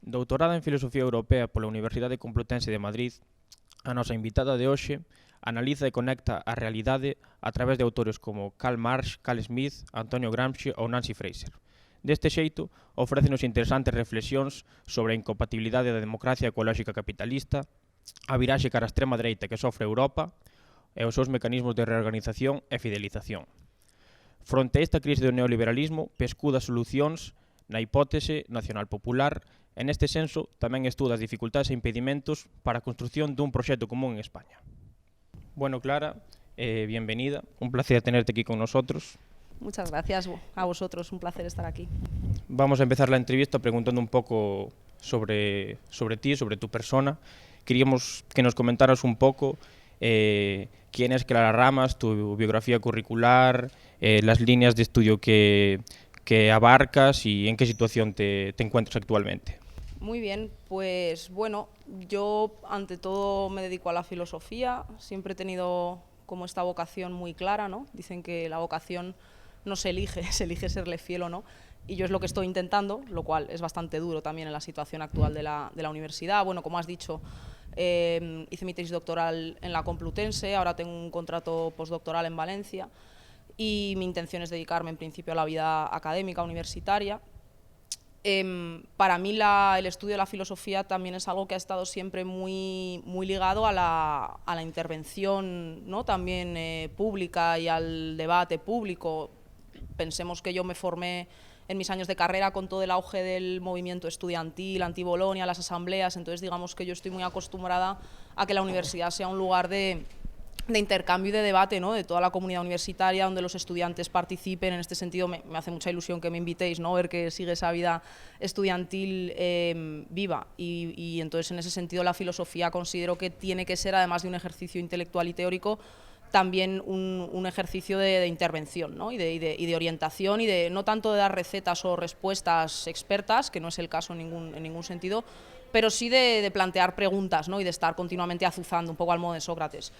Doutorada en Filosofía Europea pola Universidade Complutense de Madrid, a nosa invitada de hoxe analiza e conecta a realidade a través de autores como Karl Marx, Carl Smith, Antonio Gramsci ou Nancy Fraser. Deste xeito, ofrécenos interesantes reflexións sobre a incompatibilidade da democracia coa lógica capitalista, a viraxe cara a extrema dereita que sofre Europa e os seus mecanismos de reorganización e fidelización. Fronte a esta crise do neoliberalismo, pescuda solucións na hipótese nacional popular e neste senso tamén estuda as dificultades e impedimentos para a construción dun proxecto común en España. Bueno, Clara, bienvenida, un placer tenerte aquí con nosotros. Muchas gracias a vosotros, un placer estar aquí. Vamos a empezar la entrevista preguntando un poco sobre ti, sobre tu persona. Queríamos que nos comentaras un poco quién es Clara Ramas, tu biografía curricular, las líneas de estudio que abarcas y en qué situación te encuentras actualmente. Muy bien, pues bueno, yo ante todo me dedico a la filosofía, siempre he tenido como esta vocación muy clara, ¿no? Dicen que la vocación no se elige, se elige serle fiel o no, y yo es lo que estoy intentando, lo cual es bastante duro también en la situación actual de la universidad. Bueno, como has dicho, hice mi tesis doctoral en la Complutense, ahora tengo un contrato postdoctoral en Valencia, y mi intención es dedicarme en principio a la vida académica universitaria. Para mí el estudio de la filosofía también es algo que ha estado siempre muy ligado a la intervención, ¿no? También pública y al debate público. Pensemos que yo me formé en mis años de carrera con todo el auge del movimiento estudiantil, anti-Bolonia, las asambleas, entonces digamos que yo estoy muy acostumbrada a que la universidad sea un lugar de intercambio y de debate, ¿no? De toda la comunidad universitaria, donde los estudiantes participen. En este sentido me hace mucha ilusión que me invitéis, ¿no? Ver que sigue esa vida estudiantil viva, y entonces en ese sentido la filosofía considero que tiene que ser, además de un ejercicio intelectual y teórico, también un ejercicio de intervención, ¿no? y de orientación, y de no tanto de dar recetas o respuestas expertas, que no es el caso en ningún sentido, pero sí de plantear preguntas, ¿no? Y de estar continuamente azuzando, un poco al modo de Sócrates.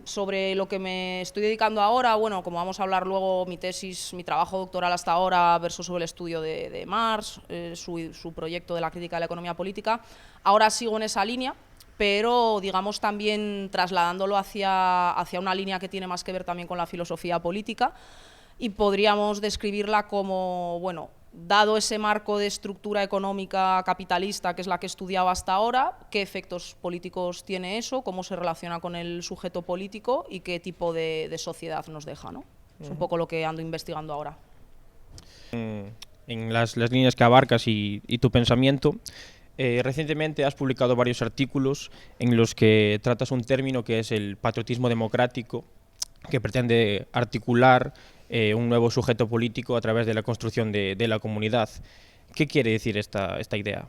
Sobre lo que me estoy dedicando ahora, bueno, como vamos a hablar luego, mi tesis, mi trabajo doctoral hasta ahora versó sobre el estudio de Marx, su proyecto de la crítica de la economía política. Ahora sigo en esa línea, pero digamos también trasladándolo hacia una línea que tiene más que ver también con la filosofía política, y podríamos describirla como, bueno, dado ese marco de estructura económica capitalista que es la que he estudiado hasta ahora, qué efectos políticos tiene eso, cómo se relaciona con el sujeto político y qué tipo de sociedad nos deja, ¿no? Es un poco lo que ando investigando ahora. En las líneas que abarcas y tu pensamiento, recientemente has publicado varios artículos en los que tratas un término que es el patriotismo democrático, que pretende articular un nuevo sujeto político a través de la construcción de la comunidad. ¿Qué quiere decir esta idea?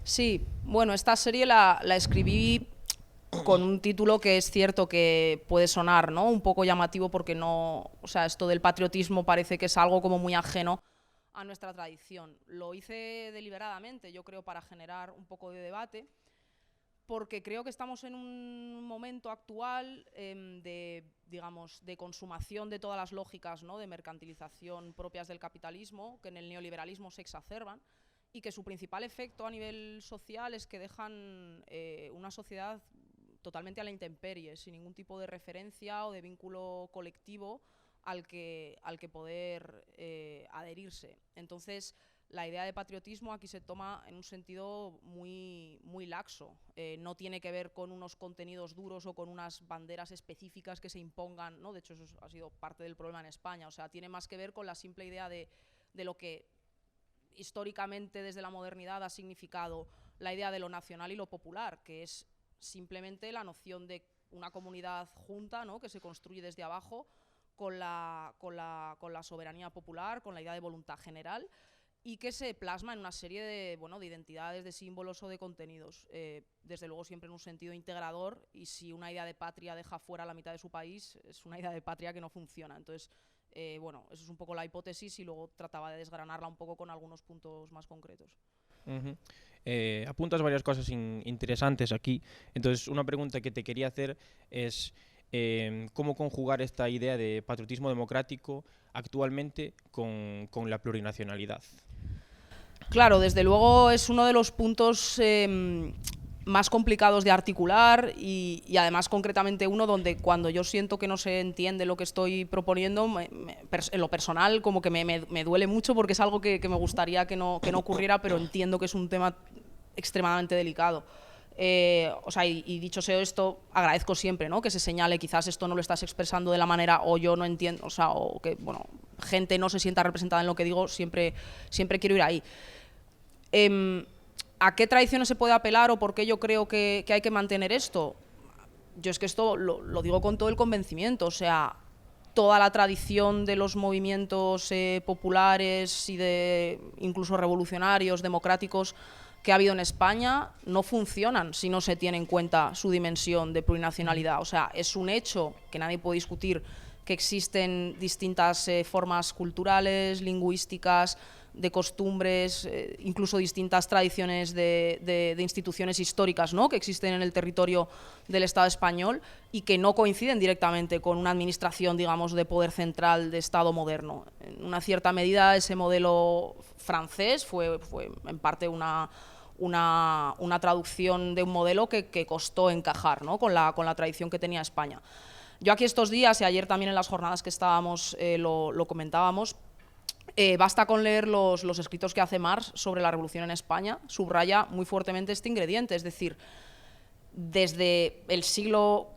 Sí, bueno, esta serie la escribí con un título que es cierto que puede sonar, ¿no? Un poco llamativo, porque no, o sea, esto del patriotismo parece que es algo como muy ajeno a nuestra tradición. Lo hice deliberadamente, yo creo, para generar un poco de debate, porque creo que estamos en un momento actual digamos, de consumación de todas las lógicas, ¿no? De mercantilización propias del capitalismo, que en el neoliberalismo se exacerban, y que su principal efecto a nivel social es que dejan una sociedad totalmente a la intemperie, sin ningún tipo de referencia o de vínculo colectivo al que poder adherirse. Entonces, la idea de patriotismo aquí se toma en un sentido muy laxo. No tiene que ver con unos contenidos duros o con unas banderas específicas que se impongan, ¿no? De hecho, eso ha sido parte del problema en España. O sea, tiene más que ver con la simple idea de lo que históricamente desde la modernidad ha significado la idea de lo nacional y lo popular, que es simplemente la noción de una comunidad junta, ¿no? Que se construye desde abajo con la soberanía popular, con la idea de voluntad general, y que se plasma en una serie de identidades, de símbolos o de contenidos, desde luego siempre en un sentido integrador, y si una idea de patria deja fuera la mitad de su país, es una idea de patria que no funciona. Entonces, eso es un poco la hipótesis, y luego trataba de desgranarla un poco con algunos puntos más concretos. Apuntas varias cosas interesantes aquí. Entonces, una pregunta que te quería hacer es cómo conjugar esta idea de patriotismo democrático actualmente con la plurinacionalidad. Claro, desde luego es uno de los puntos más complicados de articular y además concretamente uno donde cuando yo siento que no se entiende lo que estoy proponiendo, en lo personal como que me duele mucho porque es algo que me gustaría que no ocurriera, pero entiendo que es un tema extremadamente delicado. O sea, y dicho sea esto, agradezco siempre, ¿no?, que se señale, quizás esto no lo estás expresando de la manera, o yo no entiendo, o sea, o que, bueno, gente no se sienta representada en lo que digo, siempre quiero ir ahí. ¿A qué tradiciones se puede apelar o por qué yo creo que hay que mantener esto? Yo es que esto lo digo con todo el convencimiento, o sea, toda la tradición de los movimientos populares y de incluso revolucionarios, democráticos, que ha habido en España no funcionan si no se tiene en cuenta su dimensión de plurinacionalidad. O sea, es un hecho que nadie puede discutir que existen distintas formas culturales, lingüísticas, de costumbres, incluso distintas tradiciones de instituciones históricas, ¿no?, que existen en el territorio del Estado español y que no coinciden directamente con una administración, digamos, de poder central de Estado moderno. En una cierta medida, ese modelo francés fue en parte una traducción de un modelo que costó encajar, ¿no?, con la tradición que tenía España. Yo aquí estos días, y ayer también en las jornadas que estábamos lo comentábamos, basta con leer los escritos que hace Marx sobre la revolución en España, subraya muy fuertemente este ingrediente, es decir, desde el siglo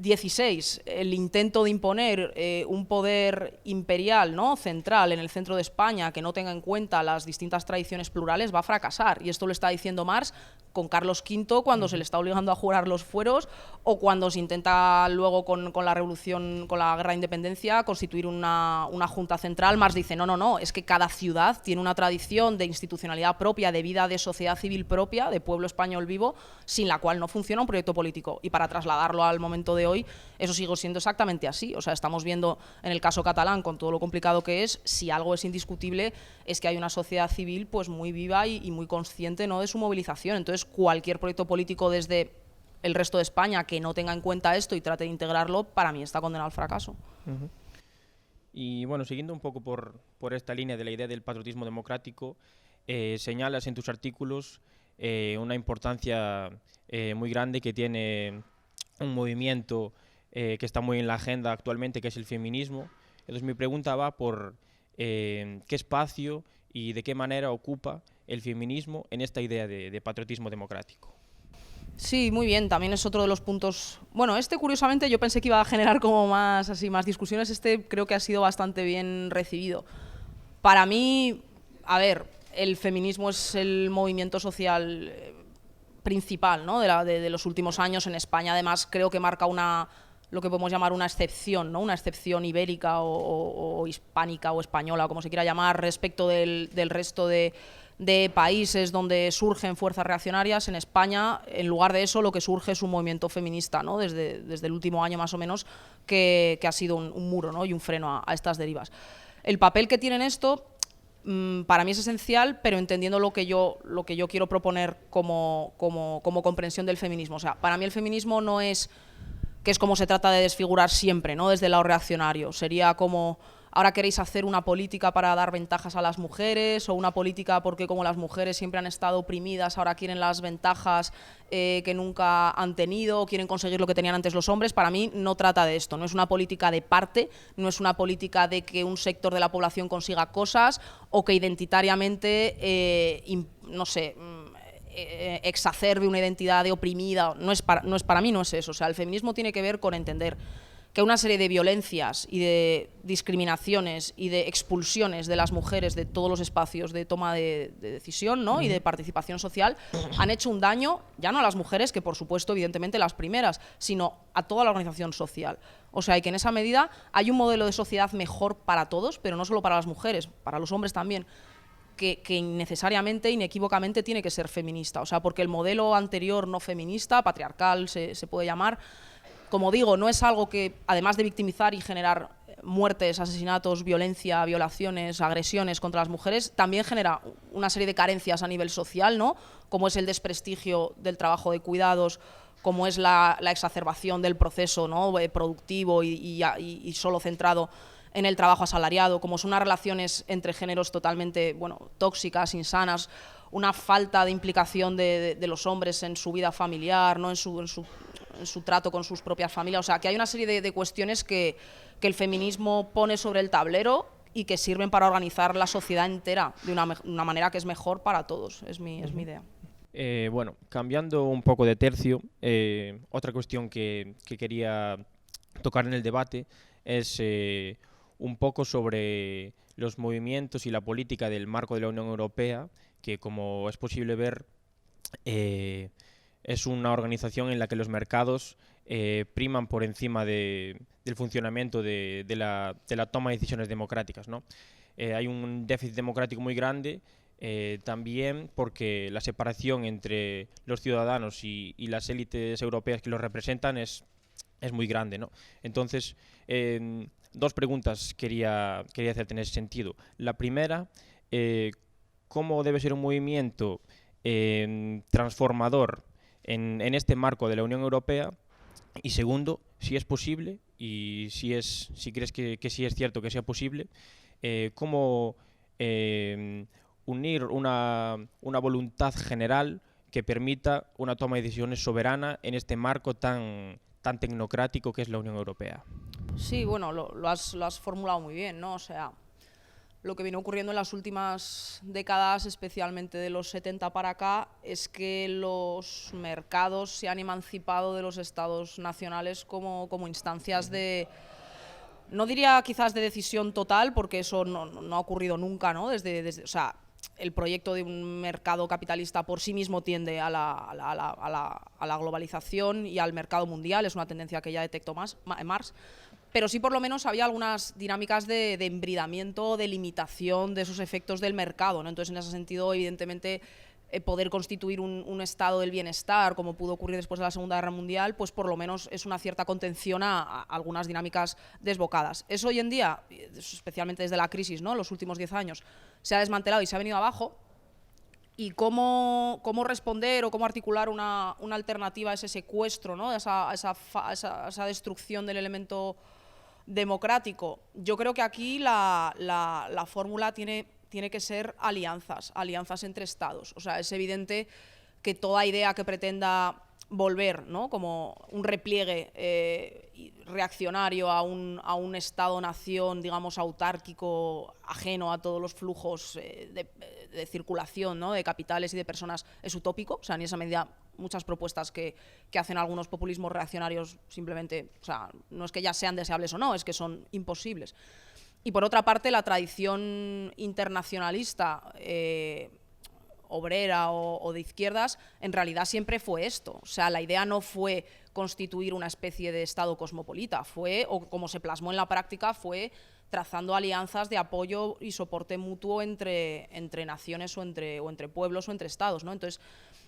XVI, el intento de imponer un poder imperial, ¿no?, central en el centro de España que no tenga en cuenta las distintas tradiciones plurales va a fracasar. Y esto lo está diciendo Marx con Carlos V cuando se le está obligando a jurar los fueros, o cuando se intenta luego con la revolución, con la guerra de independencia, constituir una junta central. Marx dice, no, es que cada ciudad tiene una tradición de institucionalidad propia, de vida de sociedad civil propia, de pueblo español vivo, sin la cual no funciona un proyecto político. Y para trasladarlo al momento de hoy, eso sigue siendo exactamente así. O sea, estamos viendo en el caso catalán, con todo lo complicado que es, si algo es indiscutible, es que hay una sociedad civil pues muy viva y muy consciente, ¿no?, de su movilización. Entonces, cualquier proyecto político desde el resto de España que no tenga en cuenta esto y trate de integrarlo, para mí está condenado al fracaso. Uh-huh. Y bueno, siguiendo un poco por esta línea de la idea del patriotismo democrático, señalas en tus artículos una importancia muy grande que tiene un movimiento que está muy en la agenda actualmente, que es el feminismo. Entonces mi pregunta va por qué espacio y de qué manera ocupa el feminismo en esta idea de patriotismo democrático. Sí, muy bien, también es otro de los puntos. Bueno, curiosamente yo pensé que iba a generar como más discusiones, creo que ha sido bastante bien recibido. Para mí, a ver, el feminismo es el movimiento social principal, ¿no?, de los últimos años en España. Además, creo que marca lo que podemos llamar una excepción, ¿no?, una excepción ibérica o hispánica o española, como se quiera llamar, respecto del resto de países donde surgen fuerzas reaccionarias. En España, en lugar de eso, lo que surge es un movimiento feminista, ¿no?, desde el último año más o menos, que ha sido un muro, ¿no?, y un freno a estas derivas. El papel que tiene esto, para mí es esencial, pero entendiendo lo que yo quiero proponer como comprensión del feminismo. O sea, para mí el feminismo no es, que es como se trata de desfigurar siempre, ¿no?, desde el lado reaccionario. Sería como, ahora queréis hacer una política para dar ventajas a las mujeres, o una política porque como las mujeres siempre han estado oprimidas, ahora quieren las ventajas que nunca han tenido, o quieren conseguir lo que tenían antes los hombres. Para mí no trata de esto, no es una política de parte, no es una política de que un sector de la población consiga cosas o que identitariamente, no sé, exacerbe una identidad de oprimida. Para mí no es eso. O sea, el feminismo tiene que ver con entender que una serie de violencias y de discriminaciones y de expulsiones de las mujeres de todos los espacios de toma de decisión, ¿no?, y de participación social han hecho un daño, ya no a las mujeres, que por supuesto evidentemente las primeras, sino a toda la organización social. O sea, y que en esa medida hay un modelo de sociedad mejor para todos, pero no solo para las mujeres, para los hombres también, que necesariamente, inequívocamente tiene que ser feminista. O sea, porque el modelo anterior no feminista, patriarcal se puede llamar, como digo, no es algo que, además de victimizar y generar muertes, asesinatos, violencia, violaciones, agresiones contra las mujeres, también genera una serie de carencias a nivel social, ¿no?, como es el desprestigio del trabajo de cuidados, como es la exacerbación del proceso, ¿no?, productivo y solo centrado en el trabajo asalariado, como son unas relaciones entre géneros totalmente, bueno, tóxicas, insanas, una falta de implicación de los hombres en su vida familiar, ¿no? en su trato con sus propias familias. O sea, que hay una serie de cuestiones que el feminismo pone sobre el tablero y que sirven para organizar la sociedad entera de una manera que es mejor para todos, es mi idea. Bueno, cambiando un poco de tercio, otra cuestión que quería tocar en el debate es un poco sobre los movimientos y la política del marco de la Unión Europea, que como es posible ver es una organización en la que los mercados priman por encima del funcionamiento de la toma de decisiones democráticas, ¿no? Hay un déficit democrático muy grande, también porque la separación entre los ciudadanos y las élites europeas que los representan es muy grande, ¿no? Entonces, dos preguntas quería hacerte en ese sentido. La primera, ¿cómo debe ser un movimiento transformador en este marco de la Unión Europea? Y segundo, si es posible, y si crees que sí es cierto que sea posible, ¿cómo unir una voluntad general que permita una toma de decisiones soberana en este marco tan tecnocrático que es la Unión Europea? Sí, bueno, lo has formulado muy bien, ¿no? O sea, lo que viene ocurriendo en las últimas décadas, especialmente de los 70 para acá, es que los mercados se han emancipado de los estados nacionales como instancias de, no diría quizás de decisión total, porque eso no ha ocurrido nunca, ¿no? O sea, el proyecto de un mercado capitalista por sí mismo tiende a la globalización y al mercado mundial, es una tendencia que ya detectó Marx, pero sí por lo menos había algunas dinámicas de embridamiento, de limitación de esos efectos del mercado, ¿no? Entonces, en ese sentido, evidentemente, poder constituir un estado del bienestar, como pudo ocurrir después de la Segunda Guerra Mundial, pues por lo menos es una cierta contención a algunas dinámicas desbocadas. Eso hoy en día, especialmente desde la crisis, ¿no? Los últimos 10 años, se ha desmantelado y se ha venido abajo. Y cómo responder o cómo articular una alternativa a ese secuestro, ¿no? a esa destrucción del elemento democrático. Yo creo que aquí la fórmula tiene que ser alianzas entre estados. O sea, es evidente que toda idea que pretenda volver, ¿no? como un repliegue reaccionario a un Estado-nación, digamos, autárquico, ajeno a todos los flujos de circulación, ¿no? de capitales y de personas, es utópico. O sea, en esa medida muchas propuestas que hacen algunos populismos reaccionarios simplemente, o sea, no es que ya sean deseables o no, es que son imposibles. Y por otra parte, la tradición internacionalista obrera o de izquierdas, en realidad siempre fue esto. O sea, la idea no fue constituir una especie de Estado cosmopolita, o como se plasmó en la práctica, fue trazando alianzas de apoyo y soporte mutuo entre naciones o entre pueblos o entre estados, ¿no? Entonces,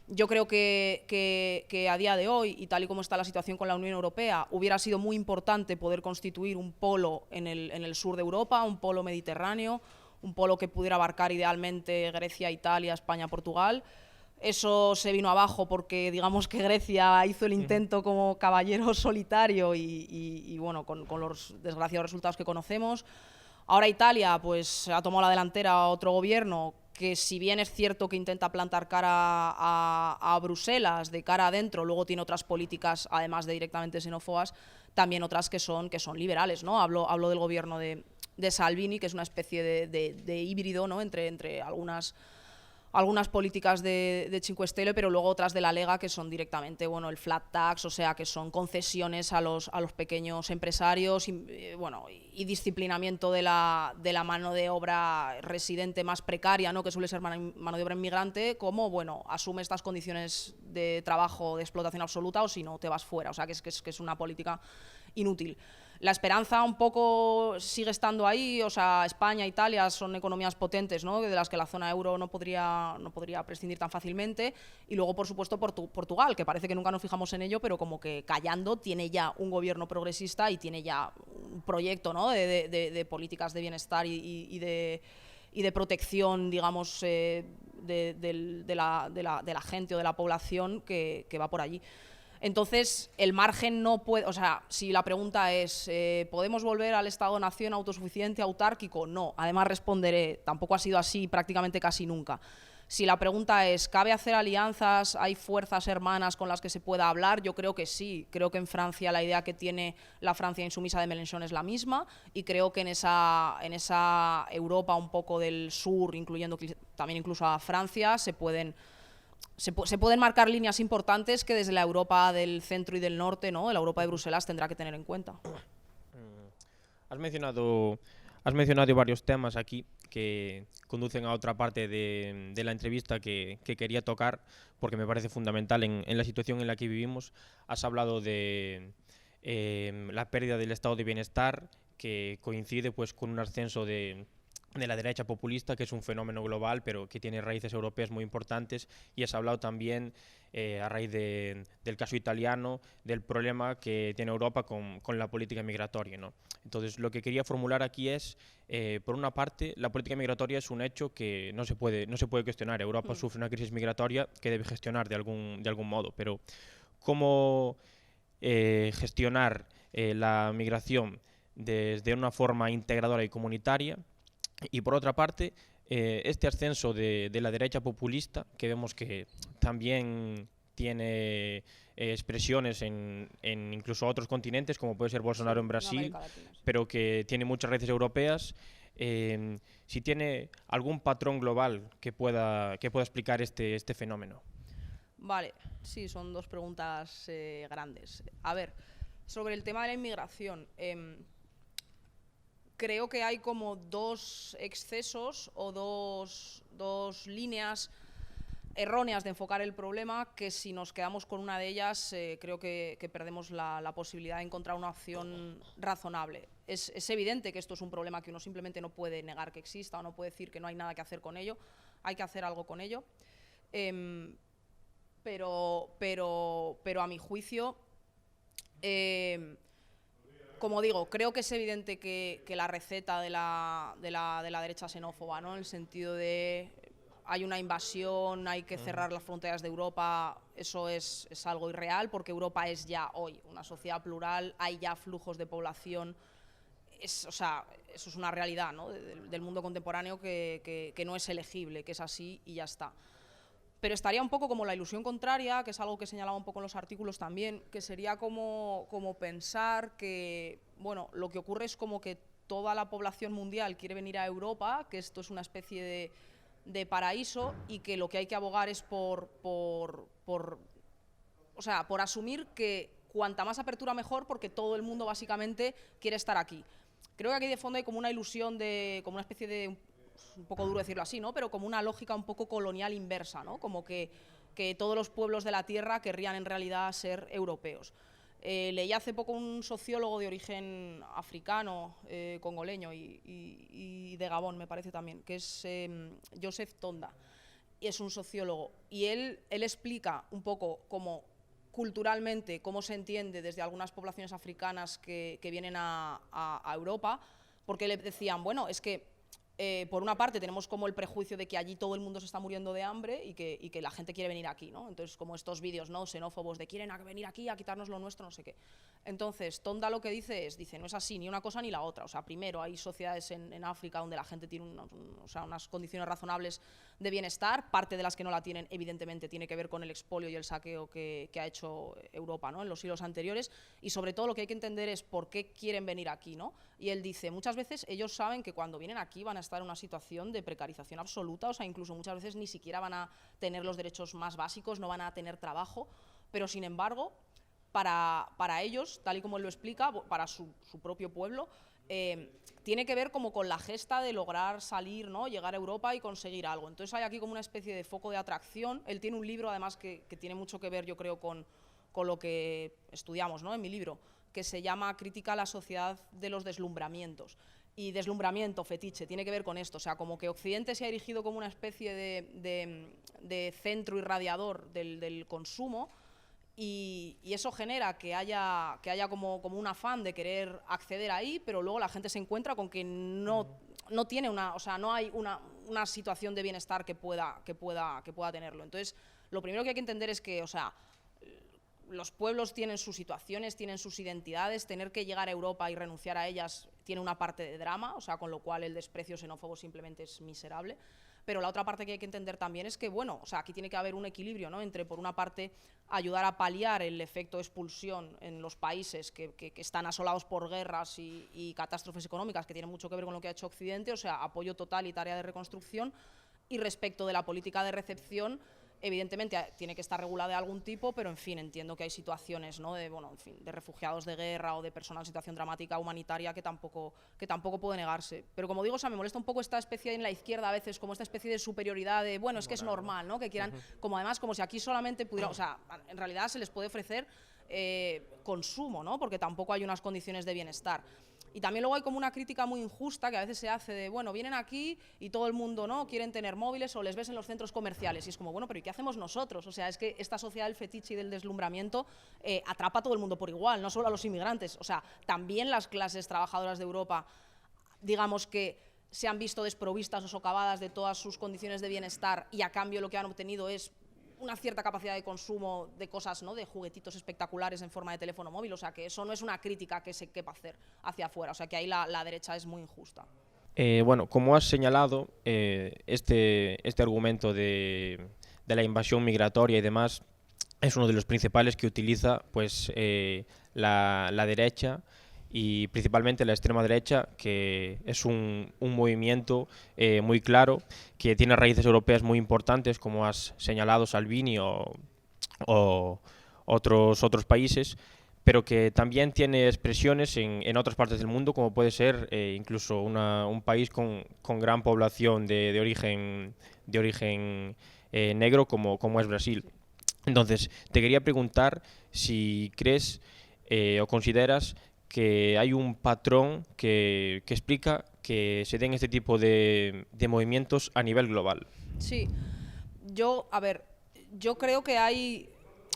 yo creo que a día de hoy, y tal y como está la situación con la Unión Europea, hubiera sido muy importante poder constituir un polo en el sur de Europa, un polo mediterráneo, un polo que pudiera abarcar idealmente Grecia, Italia, España, Portugal. Eso se vino abajo porque digamos que Grecia hizo el intento como caballero solitario y bueno, con los desgraciados resultados que conocemos. Ahora Italia pues ha tomado la delantera a otro gobierno que, si bien es cierto que intenta plantar cara a Bruselas de cara adentro, luego tiene otras políticas, además de directamente xenófobas, también otras que son liberales, ¿no? Hablo del gobierno de Salvini, que es una especie de híbrido, ¿no? entre algunas políticas de Cinque Stelle, pero luego otras de la Lega que son directamente, bueno, el flat tax, o sea, que son concesiones a los pequeños empresarios y disciplinamiento de la mano de obra residente más precaria, ¿no? que suele ser mano de obra inmigrante, como, bueno, asume estas condiciones de trabajo de explotación absoluta o si no te vas fuera, o sea, que es una política inútil. La esperanza un poco sigue estando ahí, o sea, España, Italia son economías potentes, ¿no? de las que la zona euro no podría prescindir tan fácilmente, y luego, por supuesto, Portugal, que parece que nunca nos fijamos en ello, pero como que callando tiene ya un gobierno progresista y tiene ya un proyecto, ¿no? de políticas de bienestar y de protección, digamos, de la gente o de la población que va por allí. Entonces, el margen no puede, o sea, si la pregunta es, ¿podemos volver al Estado-nación autosuficiente, autárquico? No. Además responderé, tampoco ha sido así prácticamente casi nunca. Si la pregunta es, ¿cabe hacer alianzas? ¿Hay fuerzas hermanas con las que se pueda hablar? Yo creo que sí. Creo que en Francia la idea que tiene la Francia insumisa de Mélenchon es la misma, y creo que en esa Europa un poco del sur, incluyendo también incluso a Francia, se pueden marcar líneas importantes que desde la Europa del centro y del norte, ¿no?, de la Europa de Bruselas, tendrá que tener en cuenta. Has mencionado varios temas aquí que conducen a otra parte de la entrevista que quería tocar, porque me parece fundamental en la situación en la que vivimos. Has hablado de la pérdida del estado de bienestar, que coincide pues con un ascenso de la derecha populista, que es un fenómeno global, pero que tiene raíces europeas muy importantes, y has hablado también, a raíz del caso italiano, del problema que tiene Europa con la política migratoria, ¿no? Entonces, lo que quería formular aquí es, por una parte, la política migratoria es un hecho que no se puede cuestionar. Europa sufre una crisis migratoria que debe gestionar de algún modo, pero ¿cómo gestionar la migración desde una forma integradora y comunitaria? Y por otra parte, este ascenso de la derecha populista, que vemos que también tiene expresiones en incluso otros continentes, como puede ser Bolsonaro en Brasil, pero que tiene muchas raíces europeas, si tiene algún patrón global que pueda explicar este fenómeno. Vale, sí, son dos preguntas grandes. A ver, sobre el tema de la inmigración, creo que hay como dos excesos o dos líneas erróneas de enfocar el problema, que si nos quedamos con una de ellas, creo que perdemos la posibilidad de encontrar una opción razonable. Es evidente que esto es un problema que uno simplemente no puede negar que exista, o no puede decir que no hay nada que hacer con ello. Hay que hacer algo con ello. Pero a mi juicio, como digo, creo que es evidente que la receta de la derecha xenófoba, ¿no?, en el sentido de hay una invasión, hay que cerrar las fronteras de Europa, eso es algo irreal, porque Europa es ya hoy una sociedad plural, hay ya flujos de población, o sea, eso es una realidad, ¿no?, del mundo contemporáneo que no es elegible, que es así y ya está. Pero estaría un poco como la ilusión contraria, que es algo que señalaba un poco en los artículos también, que sería como pensar que, bueno, lo que ocurre es como que toda la población mundial quiere venir a Europa, que esto es una especie de paraíso, y que lo que hay que abogar es por asumir que cuanta más apertura mejor, porque todo el mundo básicamente quiere estar aquí. Creo que aquí de fondo hay como una ilusión como una especie de, un poco duro decirlo así, ¿no?, pero como una lógica un poco colonial inversa, ¿no?, como que todos los pueblos de la tierra querrían en realidad ser europeos. Leí hace poco un sociólogo de origen africano, congoleño y de Gabón, me parece también, que es Joseph Tonda, y es un sociólogo, y él explica un poco cómo culturalmente, cómo se entiende desde algunas poblaciones africanas que vienen a Europa, porque le decían, bueno, es que por una parte tenemos como el prejuicio de que allí todo el mundo se está muriendo de hambre y que la gente quiere venir aquí, ¿no? Entonces, como estos vídeos, ¿no?, xenófobos de quieren venir aquí a quitarnos lo nuestro, no sé qué. Entonces, Tonda lo que dice, no es así ni una cosa ni la otra. O sea, primero hay sociedades en África donde la gente tiene unas condiciones razonables de bienestar, parte de las que no la tienen, evidentemente, tiene que ver con el expolio y el saqueo que ha hecho Europa, ¿no?, en los siglos anteriores, y sobre todo lo que hay que entender es por qué quieren venir aquí, ¿no? Y él dice, muchas veces ellos saben que cuando vienen aquí van a estar en una situación de precarización absoluta, o sea, incluso muchas veces ni siquiera van a tener los derechos más básicos, no van a tener trabajo, pero sin embargo, para ellos, tal y como él lo explica, para su propio pueblo, tiene que ver como con la gesta de lograr salir, ¿no?, llegar a Europa y conseguir algo. Entonces hay aquí como una especie de foco de atracción. Él tiene un libro, además, que tiene mucho que ver, yo creo, con lo que estudiamos, ¿no?, en mi libro, que se llama Crítica a la sociedad de los deslumbramientos. Y deslumbramiento, fetiche, tiene que ver con esto. O sea, como que Occidente se ha erigido como una especie de centro irradiador del consumo, y eso genera que haya como un afán de querer acceder ahí, pero luego la gente se encuentra con que no tiene no hay una situación de bienestar que pueda tenerlo. Entonces, lo primero que hay que entender es que, los pueblos tienen sus situaciones, tienen sus identidades, tener que llegar a Europa y renunciar a ellas tiene una parte de drama, o sea, con lo cual el desprecio xenófobo simplemente es miserable. Pero la otra parte que hay que entender también es que, bueno, o sea, aquí tiene que haber un equilibrio, ¿no? Entre, por una parte, ayudar a paliar el efecto de expulsión en los países que están asolados por guerras y catástrofes económicas, que tienen mucho que ver con lo que ha hecho Occidente, o sea, apoyo total y tarea de reconstrucción. Y respecto de la política de recepción, evidentemente tiene que estar regulada de algún tipo, pero en fin, entiendo que hay situaciones, ¿no? de, bueno, en fin, de refugiados de guerra o de personas en situación dramática humanitaria que tampoco puede negarse. Pero como digo, o sea, me molesta un poco esta especie en la izquierda a veces, como esta especie de superioridad de, bueno, es que es normal, ¿no? Que quieran, como además, como si aquí solamente pudiera, o sea, en realidad se les puede ofrecer consumo, ¿no? Porque tampoco hay unas condiciones de bienestar. Y también luego hay como una crítica muy injusta que a veces se hace de, bueno, vienen aquí y todo el mundo, ¿no?, quieren tener móviles o les ves en los centros comerciales. Y es como, bueno, pero ¿y qué hacemos nosotros? O sea, es que esta sociedad del fetiche y del deslumbramiento atrapa a todo el mundo por igual, no solo a los inmigrantes. O sea, también las clases trabajadoras de Europa, digamos que se han visto desprovistas o socavadas de todas sus condiciones de bienestar y a cambio lo que han obtenido es una cierta capacidad de consumo de cosas, ¿no?, de juguetitos espectaculares en forma de teléfono móvil, o sea que eso no es una crítica que se quepa hacer hacia afuera, o sea que ahí la derecha es muy injusta. Bueno, como has señalado, este argumento de la invasión migratoria y demás es uno de los principales que utiliza pues, la derecha y principalmente la extrema derecha, que es un movimiento muy claro, que tiene raíces europeas muy importantes, como has señalado, Salvini o otros países, pero que también tiene expresiones en otras partes del mundo, como puede ser incluso un país con gran población de origen negro, como es Brasil. Entonces, te quería preguntar si crees o consideras que hay un patrón que explica que se den este tipo de movimientos a nivel global. Sí, a ver, yo creo que hay,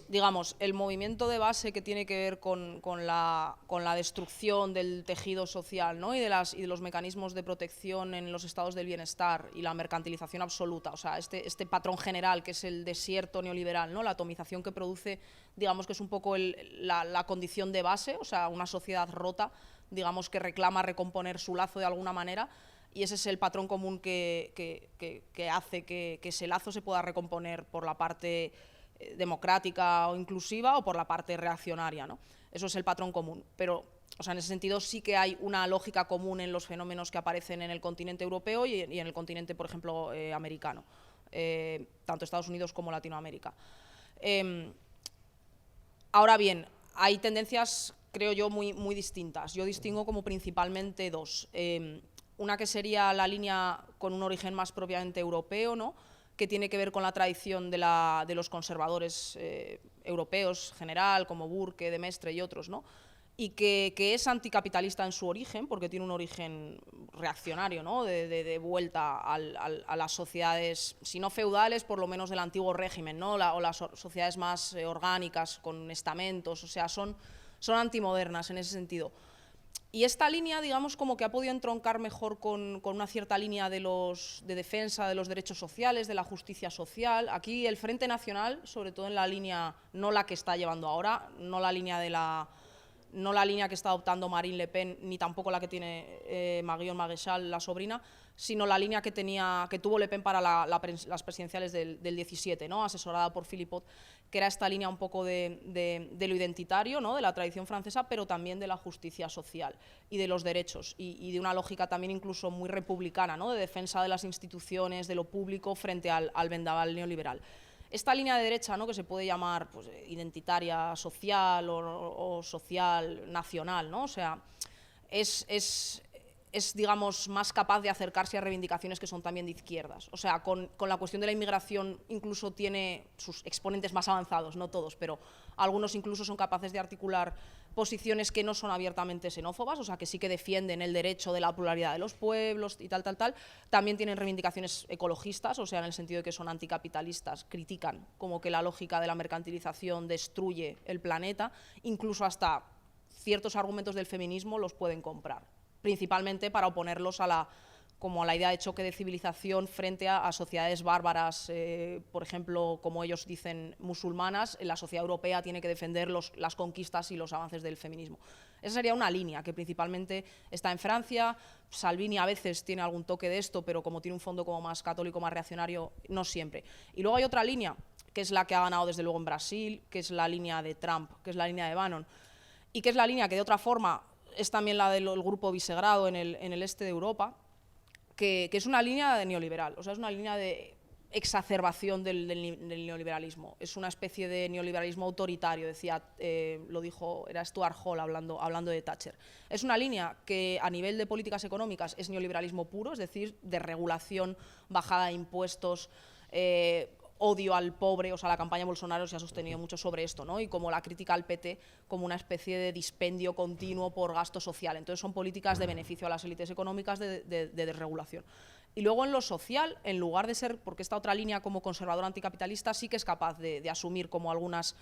digamos, el movimiento de base que tiene que ver con la destrucción del tejido social, ¿no?, y de los mecanismos de protección en los estados del bienestar y la mercantilización absoluta, o sea, este patrón general que es el desierto neoliberal, ¿no?, la atomización que produce, digamos que es un poco la condición de base, o sea, una sociedad rota, digamos, que reclama recomponer su lazo de alguna manera. Y ese es el patrón común que hace que ese lazo se pueda recomponer por la parte democrática o inclusiva o por la parte reaccionaria, ¿no? Eso es el patrón común. Pero, o sea, en ese sentido sí que hay una lógica común en los fenómenos que aparecen en el continente europeo y en el continente, por ejemplo, americano, tanto Estados Unidos como Latinoamérica. Ahora bien, hay tendencias, creo yo, muy distintas. Yo distingo como principalmente dos. Una que sería la línea con un origen más propiamente europeo, ¿no?, que tiene que ver con la tradición de los conservadores europeos general, como Burke, de Mestre y otros, ¿no?, y que es anticapitalista en su origen, porque tiene un origen reaccionario, ¿no?, de vuelta a las sociedades, si no feudales, por lo menos del antiguo régimen, ¿no?, o las sociedades más orgánicas, con estamentos, o sea, son antimodernas en ese sentido. Y esta línea, digamos, como que ha podido entroncar mejor con una cierta línea de defensa de los derechos sociales, de la justicia social. Aquí el Frente Nacional, sobre todo en la línea, no la que está llevando ahora, no la línea que está adoptando Marine Le Pen, ni tampoco la que tiene Marion Maréchal, la sobrina, sino la línea que tuvo Le Pen para las presidenciales del 17, ¿no?, asesorada por Philippot, que era esta línea un poco de lo identitario, ¿no?, de la tradición francesa, pero también de la justicia social y de los derechos, y de una lógica también incluso muy republicana, ¿no?, de defensa de las instituciones, de lo público frente al vendaval neoliberal. Esta línea de derecha, ¿no?, que se puede llamar pues, identitaria social o social nacional, ¿no?, o sea, es, digamos, más capaz de acercarse a reivindicaciones que son también de izquierdas. O sea, con la cuestión de la inmigración incluso tiene sus exponentes más avanzados, no todos, pero algunos incluso son capaces de articular posiciones que no son abiertamente xenófobas, o sea, que sí que defienden el derecho de la pluralidad de los pueblos y tal. También tienen reivindicaciones ecologistas, o sea, en el sentido de que son anticapitalistas, critican como que la lógica de la mercantilización destruye el planeta, incluso hasta ciertos argumentos del feminismo los pueden comprar, principalmente para oponerlos a la como la idea de choque de civilización frente a sociedades bárbaras, por ejemplo, como ellos dicen, musulmanas. La sociedad europea tiene que defender las conquistas y los avances del feminismo. Esa sería una línea que principalmente está en Francia. Salvini a veces tiene algún toque de esto, pero como tiene un fondo como más católico, más reaccionario, no siempre. Y luego hay otra línea, que es la que ha ganado desde luego en Brasil, que es la línea de Trump, que es la línea de Bannon, y que es la línea que de otra forma es también la del grupo Visegrado en el este de Europa, que es una línea neoliberal, o sea, es una línea de exacerbación del neoliberalismo. Es una especie de neoliberalismo autoritario, decía, lo dijo, era Stuart Hall hablando de Thatcher. Es una línea que a nivel de políticas económicas es neoliberalismo puro, es decir, de regulación, bajada de impuestos, odio al pobre. O sea, la campaña Bolsonaro se ha sostenido mucho sobre esto, ¿no? Y como la crítica al PT como una especie de dispendio continuo por gasto social. Entonces son políticas de beneficio a las élites económicas de desregulación. Y luego en lo social, en lugar de ser, porque esta otra línea como conservadora anticapitalista sí que es capaz de asumir como algunas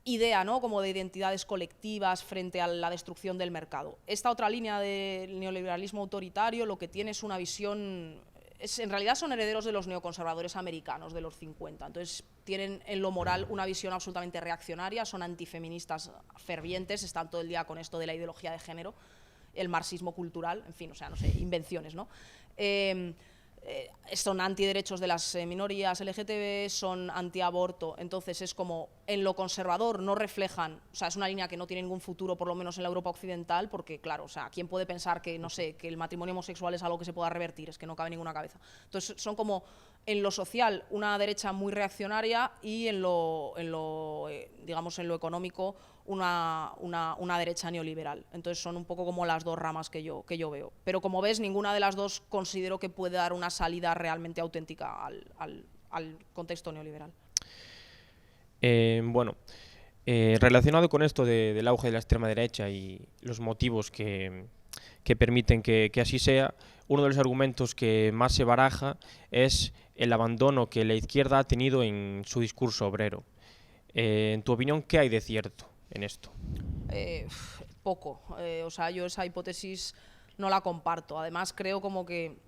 ideas, ¿no? Como de identidades colectivas frente a la destrucción del mercado. Esta otra línea del neoliberalismo autoritario lo que tiene es una visión... en realidad son herederos de los neoconservadores americanos de los 50, entonces tienen en lo moral una visión absolutamente reaccionaria, son antifeministas fervientes, están todo el día con esto de la ideología de género, el marxismo cultural, en fin, o sea, no sé, invenciones, ¿no? Son antiderechos de las minorías LGTB, son antiaborto, entonces es como en lo conservador no reflejan, o sea, es una línea que no tiene ningún futuro, por lo menos en la Europa occidental, porque claro, o sea, ¿quién puede pensar que, no sé, que el matrimonio homosexual es algo que se pueda revertir? Es que no cabe en ninguna cabeza. Entonces son como en lo social una derecha muy reaccionaria y digamos, en lo económico una derecha neoliberal. Entonces son un poco como las dos ramas que yo veo. Pero como ves, ninguna de las dos considero que puede dar una salida realmente auténtica al contexto neoliberal. Bueno, relacionado con esto del auge de la extrema derecha y los motivos que permiten que así sea, uno de los argumentos que más se baraja es el abandono que la izquierda ha tenido en su discurso obrero. En tu opinión, ¿qué hay de cierto en esto? Poco. O sea, yo esa hipótesis no la comparto. Además, creo como que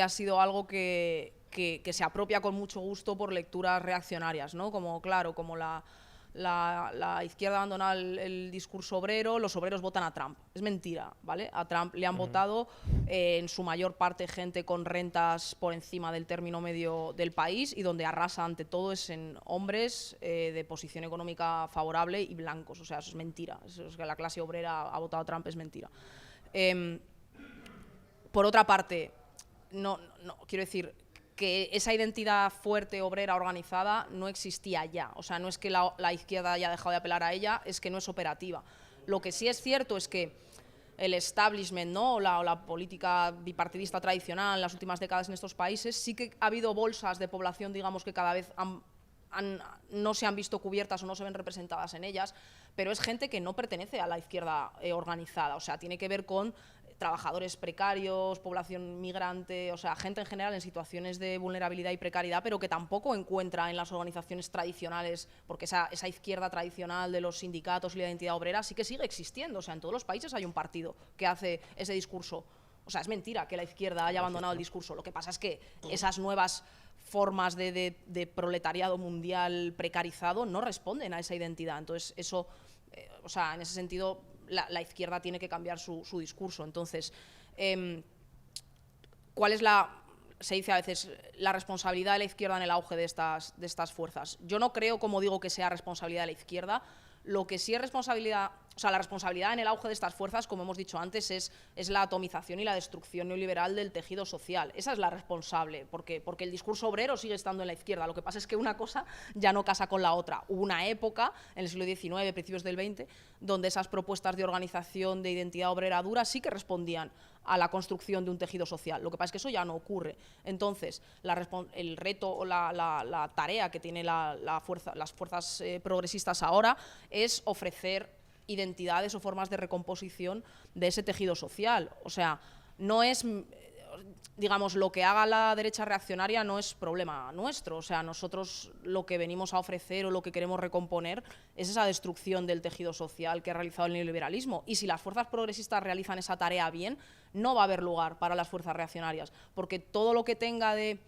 ha sido algo que se apropia con mucho gusto por lecturas reaccionarias, ¿no? Como, claro, como la izquierda abandona el discurso obrero, los obreros votan a Trump. Es mentira, ¿vale? A Trump le han votado en su mayor parte gente con rentas por encima del término medio del país y donde arrasa ante todo es en hombres de posición económica favorable y blancos. O sea, eso es mentira. Eso es que la clase obrera ha votado a Trump, es mentira. Por otra parte, no, quiero decir que esa identidad fuerte, obrera, organizada, no existía ya. O sea, no es que la izquierda haya dejado de apelar a ella, es que no es operativa. Lo que sí es cierto es que el establishment, ¿no? o la política bipartidista tradicional en las últimas décadas en estos países, sí que ha habido bolsas de población, digamos, que cada vez no se han visto cubiertas o no se ven representadas en ellas, pero es gente que no pertenece a la izquierda organizada. O sea, tiene que ver con trabajadores precarios, población migrante, o sea, gente en general en situaciones de vulnerabilidad y precariedad, pero que tampoco encuentra en las organizaciones tradicionales, porque esa izquierda tradicional de los sindicatos y la identidad obrera sí que sigue existiendo. O sea, en todos los países hay un partido que hace ese discurso. O sea, es mentira que la izquierda haya abandonado el discurso. Lo que pasa es que esas nuevas formas de proletariado mundial precarizado no responden a esa identidad. Entonces, eso, o sea, en ese sentido, la izquierda tiene que cambiar su discurso. Entonces, ¿cuál es se dice a veces, la responsabilidad de la izquierda en el auge de estas fuerzas? Yo no creo, como digo, que sea responsabilidad de la izquierda. Lo que sí es responsabilidad, o sea, la responsabilidad en el auge de estas fuerzas, como hemos dicho antes, es la atomización y la destrucción neoliberal del tejido social. Esa es la responsable, porque el discurso obrero sigue estando en la izquierda. Lo que pasa es que una cosa ya no casa con la otra. Hubo una época, en el siglo XIX, principios del XX, donde esas propuestas de organización de identidad obrera dura sí que respondían a la construcción de un tejido social. Lo que pasa es que eso ya no ocurre. Entonces, el reto o la tarea que tiene las fuerzas progresistas ahora es ofrecer identidades o formas de recomposición de ese tejido social. O sea, no es... digamos, lo que haga la derecha reaccionaria no es problema nuestro. O sea, nosotros lo que venimos a ofrecer o lo que queremos recomponer es esa destrucción del tejido social que ha realizado el neoliberalismo. Y si las fuerzas progresistas realizan esa tarea bien, no va a haber lugar para las fuerzas reaccionarias, porque todo lo que tenga de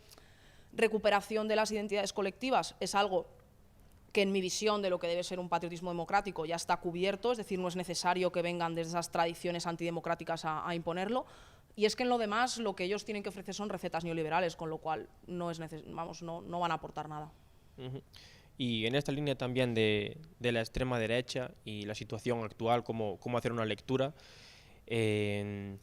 recuperación de las identidades colectivas es algo que en mi visión de lo que debe ser un patriotismo democrático ya está cubierto, es decir, no es necesario que vengan desde esas tradiciones antidemocráticas a imponerlo. Y es que en lo demás lo que ellos tienen que ofrecer son recetas neoliberales, con lo cual no van a aportar nada. Y en esta línea también de la extrema derecha y la situación actual, cómo hacer una lectura, en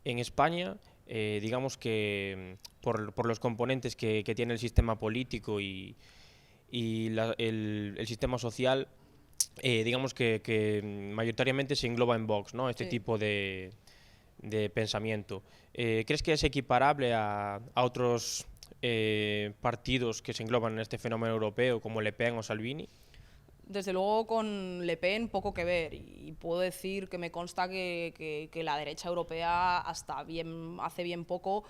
España, digamos que por los componentes que tiene el sistema político y el sistema social, digamos que mayoritariamente se engloba en Vox, ¿no? Este tipo de pensamiento. ¿Crees que es equiparable a otros partidos que se engloban en este fenómeno europeo, como Le Pen o Salvini? Desde luego con Le Pen poco que ver, y puedo decir que me consta que la derecha europea hasta hace bien poco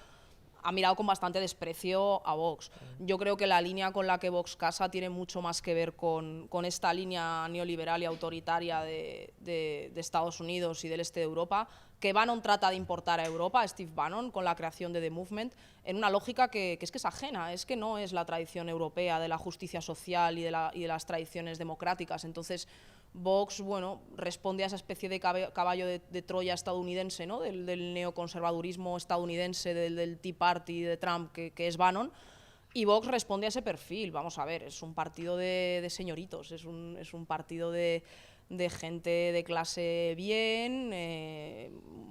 ha mirado con bastante desprecio a Vox. Yo creo que la línea con la que Vox casa tiene mucho más que ver con esta línea neoliberal y autoritaria de Estados Unidos y del este de Europa, que Bannon trata de importar a Europa, Steve Bannon, con la creación de The Movement, en una lógica que es ajena, es que no es la tradición europea de la justicia social y de las tradiciones democráticas. Entonces, Vox, bueno, responde a esa especie de caballo de Troya estadounidense, ¿no? del neoconservadurismo estadounidense, del Tea Party de Trump, que es Bannon, y Vox responde a ese perfil. Vamos a ver, es un partido de señoritos, es un partido de gente de clase bien,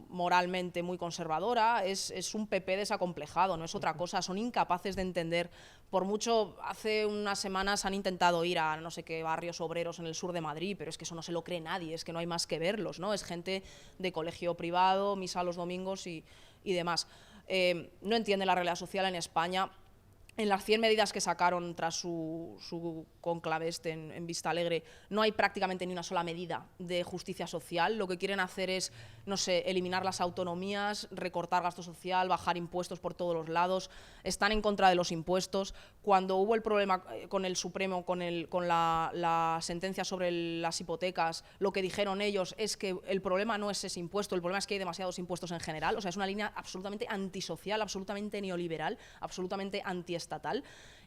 moralmente muy conservadora, es un PP desacomplejado, no es otra cosa. Son incapaces de entender, por mucho, hace unas semanas han intentado ir a no sé qué barrios obreros en el sur de Madrid, pero es que eso no se lo cree nadie, es que no hay más que verlos, ¿no? Es gente de colegio privado, misa los domingos y demás. No entiende la realidad social en España. En las 100 medidas que sacaron tras su conclave en Vista Alegre, no hay prácticamente ni una sola medida de justicia social. Lo que quieren hacer es, no sé, eliminar las autonomías, recortar gasto social, bajar impuestos por todos los lados. Están en contra de los impuestos. Cuando hubo el problema con el Supremo, con la sentencia sobre las hipotecas, lo que dijeron ellos es que el problema no es ese impuesto, el problema es que hay demasiados impuestos en general. O sea, es una línea absolutamente antisocial, absolutamente neoliberal, absolutamente antiestatal.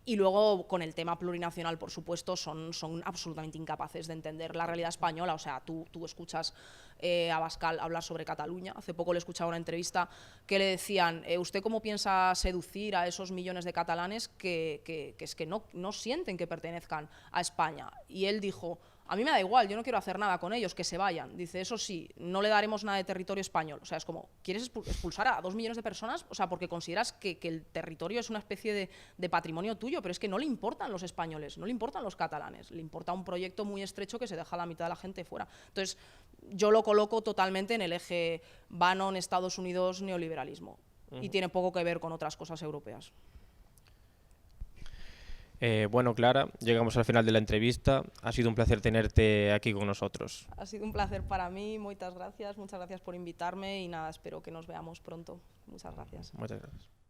Y luego, con el tema plurinacional, por supuesto, son absolutamente incapaces de entender la realidad española. O sea, tú escuchas a Abascal hablar sobre Cataluña. Hace poco le escuchaba una entrevista que le decían, ¿usted cómo piensa seducir a esos millones de catalanes que es que no sienten que pertenezcan a España? Y él dijo, a mí me da igual, yo no quiero hacer nada con ellos, que se vayan. Dice, eso sí, no le daremos nada de territorio español. O sea, es como, ¿quieres expulsar a 2 millones de personas? O sea, porque consideras que el territorio es una especie de patrimonio tuyo, pero es que no le importan los españoles, no le importan los catalanes, le importa un proyecto muy estrecho que se deja a la mitad de la gente fuera. Entonces, yo lo coloco totalmente en el eje Bannon, Estados Unidos, neoliberalismo. Y tiene poco que ver con otras cosas europeas. Bueno, Clara, llegamos al final de la entrevista. Ha sido un placer tenerte aquí con nosotros. Ha sido un placer para mí, muchas gracias por invitarme y nada, espero que nos veamos pronto. Muchas gracias. Muchas gracias.